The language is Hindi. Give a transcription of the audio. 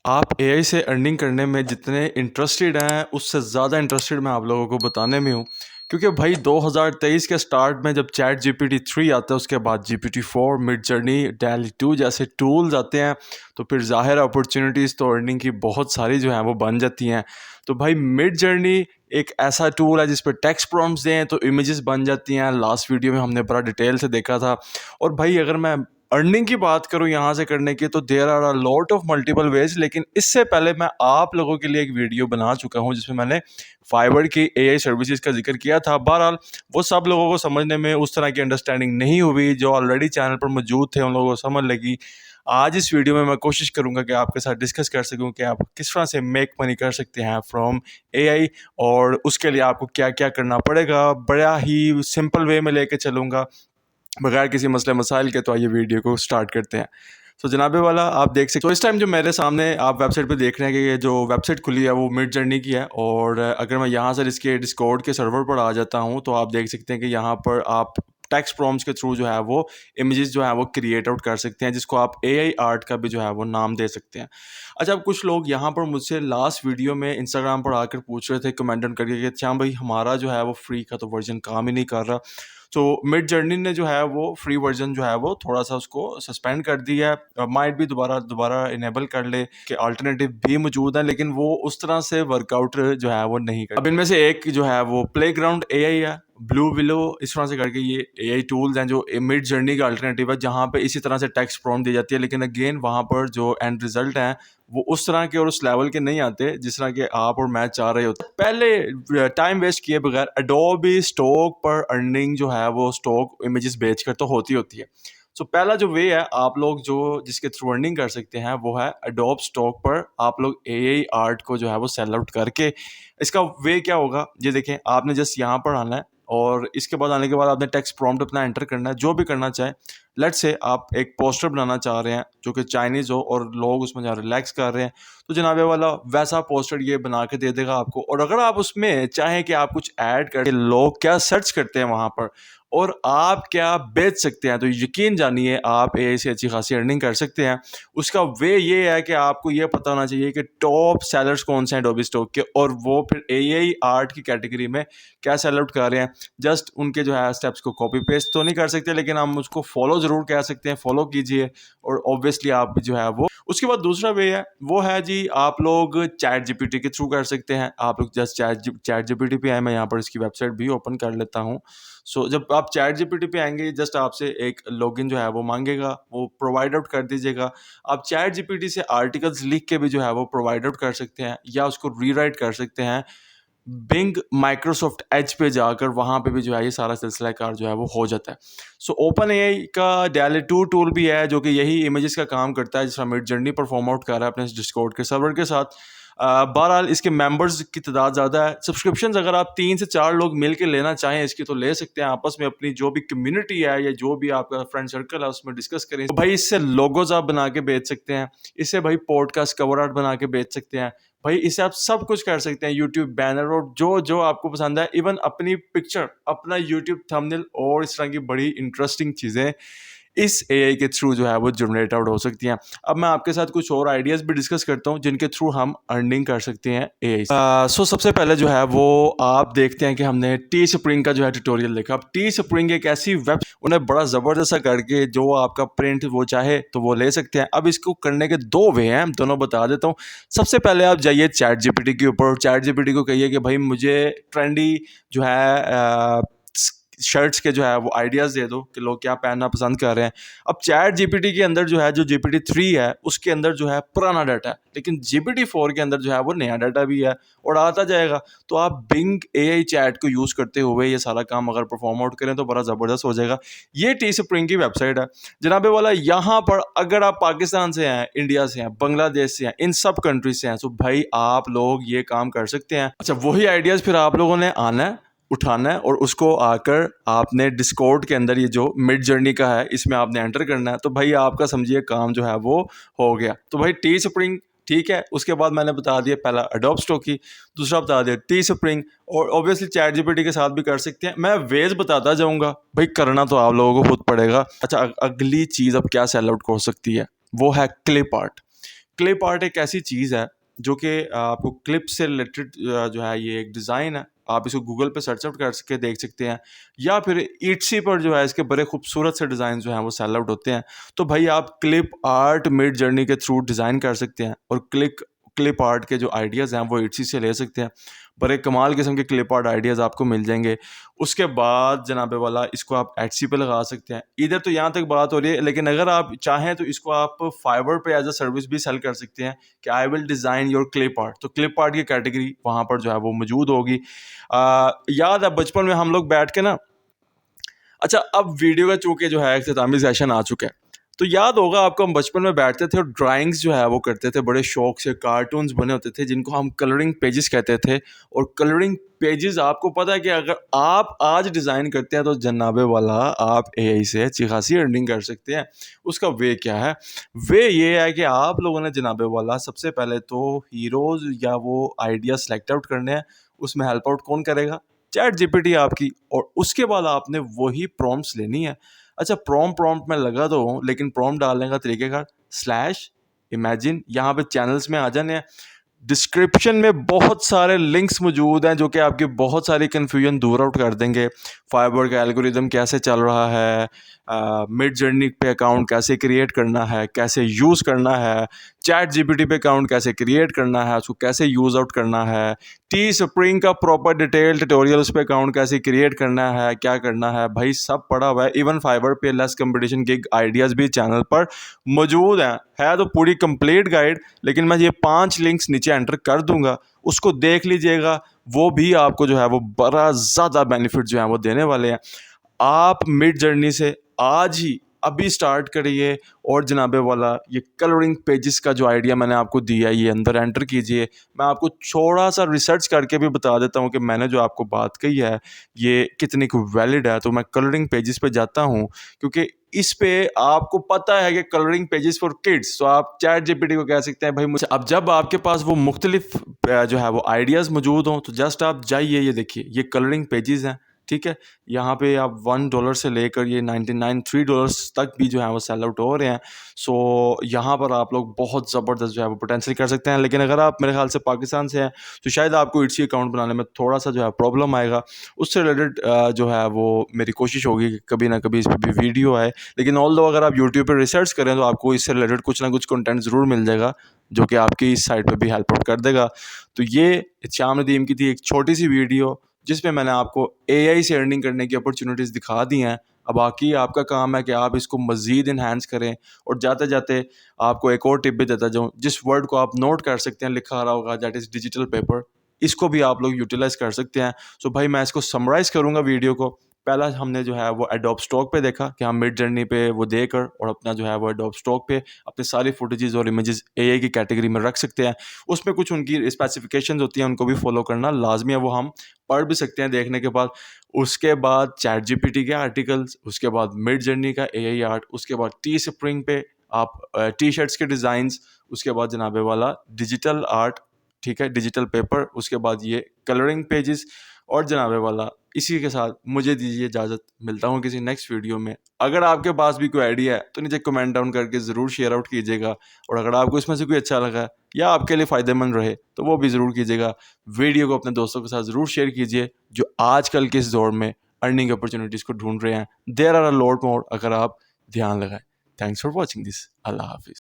आप एआई से अर्निंग करने में जितने इंटरेस्टेड हैं उससे ज़्यादा इंटरेस्टेड मैं आप लोगों को बताने में हूँ। क्योंकि भाई 2023 के स्टार्ट में जब चैट जीपीटी 3 आता है, उसके बाद जीपीटी 4, मिड जर्नी, डैली 2 जैसे टूल्स आते हैं, तो फिर ज़ाहिर अपॉर्चुनिटीज़ तो अर्निंग की बहुत सारी जो हैं वो बन जाती हैं। तो भाई मिड जर्नी एक ऐसा टूल है जिस पर टेक्स्ट प्रॉम्प्ट्स दें तो इमेजेस बन जाती हैं। लास्ट वीडियो में हमने बड़ा डिटेल से देखा था। और भाई अगर मैं अर्निंग की बात करूं यहाँ से करने की, तो there are a lot of multiple ways. लेकिन इससे पहले मैं आप लोगों के लिए एक वीडियो बना चुका हूँ जिसमें मैंने फाइवर की एआई सर्विसेज का जिक्र किया था। बहरहाल वो सब लोगों को समझने में उस तरह की अंडरस्टैंडिंग नहीं हुई। जो ऑलरेडी चैनल पर मौजूद थे उन लोगों को समझ लगी। आज इस वीडियो में मैं कोशिश करूंगा कि आपके साथ डिस्कस कर सकूं कि आप किस तरह से मेक मनी कर सकते हैं फ्रॉम एआई, और उसके लिए आपको क्या क्या करना पड़ेगा। बड़ा ही सिंपल वे में लेके चलूंगा बगैर किसी मसले मसाइल के। तो आइए वीडियो को स्टार्ट करते हैं। तो जनाबे वाला आप देख सकते हो, तो इस टाइम जो मेरे सामने आप वेबसाइट पे देख रहे हैं कि ये जो वेबसाइट खुली है वो मिड जर्नी की है। और अगर मैं यहाँ से इसके डिस्कॉर्ड के सर्वर पर आ जाता हूँ तो आप देख सकते हैं कि यहाँ पर आप टेक्स्ट प्रॉम्प्ट्स के थ्रू जो है वो इमेजेस जो है वो क्रिएट आउट कर सकते हैं, जिसको आप एआई आर्ट का भी जो है वो नाम दे सकते हैं। अच्छा, अब कुछ लोग यहाँ पर मुझसे लास्ट वीडियो में इंस्टाग्राम पर आकर पूछ रहे थे कमेंट करके कि श्याम भाई हमारा जो है वो फ्री का तो वर्जन काम ही नहीं कर रहा। तो मिड जर्नी ने जो है वो फ्री वर्जन जो है वो थोड़ा सा उसको सस्पेंड कर दिया है। माइट भी दोबारा दोबारा इनेबल कर ले कि अल्टरनेटिव भी मौजूद है, लेकिन वो उस तरह से वर्कआउट जो है वो नहीं कर। अब इनमें से एक जो है वो प्लेग्राउंड एआई है, ब्लू विलो, इस तरह से करके ये एआई टूल्स हैं जो मिड जर्नी का अल्टरनेटिव है, जहाँ पे इसी तरह से टेक्स्ट प्रॉम्प्ट दी जाती है। लेकिन अगेन वहाँ पर जो एंड रिजल्ट है वो उस तरह के और उस लेवल के नहीं आते जिस तरह के आप और मैं चाह रहे होते। पहले टाइम वेस्ट किए बगैर एडोबी स्टॉक पर अर्निंग जो है वो स्टॉक इमेजेस बेचकर तो होती है। सो पहला जो वे है आप लोग जो जिसके थ्रू अर्निंग कर सकते हैं वो है एडोब स्टॉक पर आप लोग एआई आर्ट को जो है वो सेल आउट करके। इसका वे क्या होगा ये देखें, आपने जस्ट यहाँ पर आना है और इसके बाद आने के बाद आपने टेक्स्ट प्रॉम्प्ट अपना एंटर करना है जो भी करना चाहे। लेट्स से आप एक पोस्टर बनाना चाह रहे हैं जो कि चाइनीज़ हो और लोग उसमें जहाँ रिलैक्स कर रहे हैं, तो जनाबे वाला वैसा पोस्टर ये बना के दे देगा आपको। और अगर आप उसमें चाहें कि आप कुछ ऐड करके लोग क्या सर्च करते हैं वहाँ पर और आप क्या बेच सकते हैं, तो यकीन जानिए आप एआई से अच्छी खासी अर्निंग कर सकते हैं। उसका वे ये है कि आपको ये पता होना चाहिए कि टॉप सेलर्स कौन से हैं एडोबी स्टॉक के, और वो फिर एआई आर्ट की कैटेगरी में क्या सेल आउट कर रहे हैं। जस्ट उनके जो है स्टेप्स को कॉपी पेस्ट तो नहीं कर सकते, लेकिन हम उसको फॉलो ज़रूर कह सकते हैं। फॉलो कीजिए और ऑब्वियसली आप जो है वो। उसके बाद दूसरा वे है वो है जी, आप लोग चैट जीपीटी के थ्रू कर सकते हैं। आप लोग जस्ट चैट जीपीटी पे आए, मैं यहाँ पर इसकी वेबसाइट भी ओपन कर लेता हूँ। सो जब आप चैट जीपीटी पे आएंगे जस्ट आपसे एक लॉगिन जो है वो मांगेगा, वो प्रोवाइड आउट कर दीजिएगा। आप चैट जीपीटी से आर्टिकल्स लिख के भी जो है वो प्रोवाइड आउट कर सकते हैं या उसको रीराइट कर सकते हैं बिंग माइक्रोसॉफ्ट एज पे जाकर। वहाँ पे भी जो है ये सारा सिलसिला कार जो है वो हो जाता है। सो ओपन एआई का डैली 2 टूल भी है जो कि यही इमेजेस का काम करता है जिसका मिड जर्नी परफॉर्म आउट कर रहा है अपने डिस्कॉर्ड के सर्वर के साथ। बहरहाल इसके मेंबर्स की तादाद ज़्यादा है। सब्सक्रिप्शन अगर आप 3 से 4 लोग मिल के लेना चाहें इसकी तो ले सकते हैं, आपस में अपनी जो भी कम्युनिटी है या जो भी आपका फ्रेंड सर्कल है उसमें डिस्कस करें। तो भाई इससे लोगोज आप बना के बेच सकते हैं, इससे भाई पॉडकास्ट कवर आर्ट बना के बेच सकते हैं, भाई इससे आप सब कुछ कर सकते हैं। यूट्यूब बैनर और जो जो आपको पसंद है, इवन अपनी पिक्चर, अपना यूट्यूब थंबनेल और इस तरह की बड़ी इंटरेस्टिंग चीज़ें इस एआई के थ्रू जो है वो जनरेट आउट हो सकती हैं। अब मैं आपके साथ कुछ और आइडियाज़ भी डिस्कस करता हूँ जिनके थ्रू हम अर्निंग कर सकते हैं एआई से। सो सबसे पहले जो है वो आप देखते हैं कि हमने टी स्प्रिंग का जो है ट्यूटोरियल देखा। अब टी स्प्रिंग एक ऐसी वेब, उन्हें बड़ा ज़बरदस्त सा करके जो आपका प्रिंट वो चाहे तो वो ले सकते हैं। अब इसको करने के 2 वे हैं, दोनों बता देता हूँ। सबसे पहले आप जाइए चैट जीपीटी के ऊपर, चैट जीपीटी को कहिए कि भाई मुझे ट्रेंडी जो है शर्ट्स के जो है वो आइडियाज़ दे दो कि लोग क्या पहनना पसंद कर रहे हैं। अब चैट जीपीटी के अंदर जो है जो जीपीटी 3 है उसके अंदर जो है पुराना डाटा है, लेकिन जीपीटी 4 के अंदर जो है वो नया डाटा भी है और आता जाएगा। तो आप बिंग एआई चैट को यूज़ करते हुए ये सारा काम अगर परफॉर्म आउट करें तो बड़ा ज़बरदस्त हो जाएगा। ये टी स्प्रिंग की वेबसाइट है जनाबे वाला। यहाँ पर अगर आप पाकिस्तान से हैं, इंडिया से हैं, बांग्लादेश से हैं, इन सब कंट्रीज से हैं, तो भाई आप लोग ये काम कर सकते हैं। अच्छा, वही आइडियाज़ फिर आप लोगों ने आना है, उठाना है और उसको आकर आपने डिस्कॉर्ड के अंदर ये जो मिड जर्नी का है इसमें आपने एंटर करना है। तो भाई आपका समझिए काम जो है वो हो गया। तो भाई टी स्प्रिंग ठीक है, उसके बाद मैंने बता दिया पहला एडोब स्टॉक की, दूसरा बता दिया टी स्प्रिंग, और ऑब्वियसली चैट जीपीटी के साथ भी कर सकते हैं। मैं वेज बताता जाऊंगा, भाई करना तो आप लोगों को खुद पड़ेगा। अच्छा, अगली चीज़ अब क्या सेल आउट हो सकती है वो है क्लिप आर्ट। क्लिप आर्ट एक ऐसी चीज़ है जो कि आपको क्लिप से रिलेटेड जो है ये एक डिज़ाइन है। आप इसको गूगल पे सर्च आउट कर के देख सकते हैं, या फिर इट्सी पर जो है इसके बड़े खूबसूरत से डिज़ाइन जो हैं वो सेल आउट होते हैं। तो भाई आप क्लिप आर्ट मिड जर्नी के थ्रू डिज़ाइन कर सकते हैं, और क्लिप आर्ट के जो आइडियाज़ हैं वो इट्सी से ले सकते हैं। बड़े कमाल किस्म के क्लिप आर्ट आइडियाज़ आपको मिल जाएंगे। उसके बाद जनाबे वाला इसको आप एटसी पे लगा सकते हैं। इधर तो यहाँ तक बात हो रही है, लेकिन अगर आप चाहें तो इसको आप फाइवर पे एज अ सर्विस भी सेल कर सकते हैं कि I will design your clip art. तो क्लिप आर्ट की कैटेगरी वहाँ पर जो है वो मौजूद होगी। याद है बचपन में हम लोग बैठ के ना, अच्छा अब वीडियो का चूंकि जो है इख्तितामी सेशन आ चुका है, तो याद होगा आपको हम बचपन में बैठते थे और ड्राइंग्स जो है वो करते थे बड़े शौक से। कार्टून्स बने होते थे जिनको हम कलरिंग पेजेस कहते थे, और कलरिंग पेजेस आपको पता है कि अगर आप आज डिज़ाइन करते हैं तो जनाबे वाला आप एआई से अच्छी खासी अर्निंग कर सकते हैं। उसका वे क्या है? वे ये है कि आप लोगों ने जनाबे वाला सबसे पहले तो हीरोज़ या वो आइडिया सेलेक्ट आउट करने हैं। उसमें हेल्प आउट कौन करेगा? चैट जीपीटी आपकी। और उसके बाद आपने वही प्रॉम्प्ट्स लेनी है। अच्छा प्रॉम्प्ट में लगा तो हूँ, लेकिन प्रॉम्प्ट डालने का तरीक़ेकार स्लैश इमेजिन, यहाँ पे चैनल्स में आ जाने हैं। डिस्क्रिप्शन में बहुत सारे लिंक्स मौजूद हैं जो कि आपकी बहुत सारी कन्फ्यूजन दूर आउट कर देंगे। फाइबर का एल्गोरिदम कैसे चल रहा है, मिड जर्नी पे अकाउंट कैसे क्रिएट करना है, कैसे यूज़ करना है, चैट जीपीटी पे अकाउंट कैसे क्रिएट करना है, उसको कैसे यूज़ आउट करना है, टी स्प्रिंग का प्रॉपर डिटेल ट्यूटोरियल उस पे अकाउंट कैसे क्रिएट करना है, क्या करना है, भाई सब पड़ा हुआ है। इवन फाइबर पे लेस कंपटीशन गिग आइडियाज़ भी चैनल पर मौजूद हैं। है तो पूरी कंप्लीट गाइड, लेकिन मैं ये 5 लिंक्स नीचे एंटर कर दूंगा, उसको देख लीजिएगा। वो भी आपको जो है वो बड़ा ज़्यादा बेनिफिट जो है वो देने वाले हैं। आप मिड जर्नी से आज ही अभी स्टार्ट करिए, और जनाबे वाला ये कलरिंग पेजेस का जो आइडिया मैंने आपको दिया है ये अंदर एंटर कीजिए। मैं आपको थोड़ा सा रिसर्च करके भी बता देता हूँ कि मैंने जो आपको बात कही है ये कितनी को वैलिड है। तो मैं कलरिंग पेजेस पे जाता हूँ, क्योंकि इस पे आपको पता है कि कलरिंग पेजेस फॉर किड्स, तो आप चैट जीपीटी को कह सकते हैं भाई मुझे। अब जब आपके पास वो मुख्तलिफ जो है वो आइडियाज़ मौजूद हों, तो जस्ट आप जाइए, ये देखिए ये कलरिंग पेजेस हैं, ठीक है। यहाँ पे आप $1 से लेकर ये 99 $3 तक भी जो है वो सेल आउट हो रहे हैं। सो यहाँ पर आप लोग बहुत ज़बरदस्त जो है वो पोटेंशियल कर सकते हैं। लेकिन अगर आप मेरे ख्याल से पाकिस्तान से हैं तो शायद आपको इट्सी अकाउंट बनाने में थोड़ा सा जो है प्रॉब्लम आएगा। उससे रिलेटेड जो है वो मेरी कोशिश होगी कि कभी ना कभी इस पर भी वीडियो आए। लेकिन ऑल्दो अगर आप यूट्यूब पर रिसर्च करें तो आपको इससे रिलेटेड कुछ ना कुछ कंटेंट ज़रूर मिल जाएगा जो कि आपकी इस साइट पर भी हेल्प आउट कर देगा। तो ये शाम नदीम की थी एक छोटी सी वीडियो जिसमें मैंने आपको एआई से अर्निंग करने की अपॉर्चुनिटीज़ दिखा दी हैं। अब बाकी आपका काम है कि आप इसको मज़ीद इन्हांस करें। और जाते जाते आपको एक और टिप भी देता जाऊँ, जिस वर्ड को आप नोट कर सकते हैं लिखा आ रहा होगा, दैट इज़ डिजिटल पेपर। इसको भी आप लोग यूटिलाइज़ कर सकते हैं। सो भाई मैं इसको समराइज़ करूँगा वीडियो को। पहला हमने जो है वो एडोब स्टॉक पे देखा कि हम मिड जर्नी पे वो देकर और अपना जो है वो एडोब स्टॉक पे अपनी सारी फुटेजेस और इमेजेस एआई की कैटेगरी में रख सकते हैं। उसमें कुछ उनकी स्पेसिफिकेशंस होती हैं, उनको भी फॉलो करना लाजमी है, वो हम पढ़ भी सकते हैं देखने के बाद। उसके बाद चैट जीपीटी के आर्टिकल्स, उसके बाद मिड जर्नी का एआई आर्ट, उसके बाद टी स्प्रिंग पे आप टी शर्ट्स के डिज़ाइंस, उसके बाद जनाबे वाला डिजिटल आर्ट, ठीक है, डिजिटल पेपर, उसके बाद ये कलरिंग पेजेस। और जनाबे वाला इसी के साथ मुझे दीजिए इजाज़त, मिलता हूँ किसी नेक्स्ट वीडियो में। अगर आपके पास भी कोई आइडिया है तो नीचे कमेंट डाउन करके ज़रूर शेयर आउट कीजिएगा, और अगर आपको इसमें से कोई अच्छा लगा या आपके लिए फ़ायदेमंद रहे तो वो भी ज़रूर कीजिएगा। वीडियो को अपने दोस्तों के साथ ज़रूर शेयर कीजिए जो आजकल के इस दौर में अर्निंग अपॉर्चुनिटीज़ को ढूंढ रहे हैं। There are a lot more अगर आप ध्यान लगाएं। Thanks for watching this. अल्लाह हाफिज़।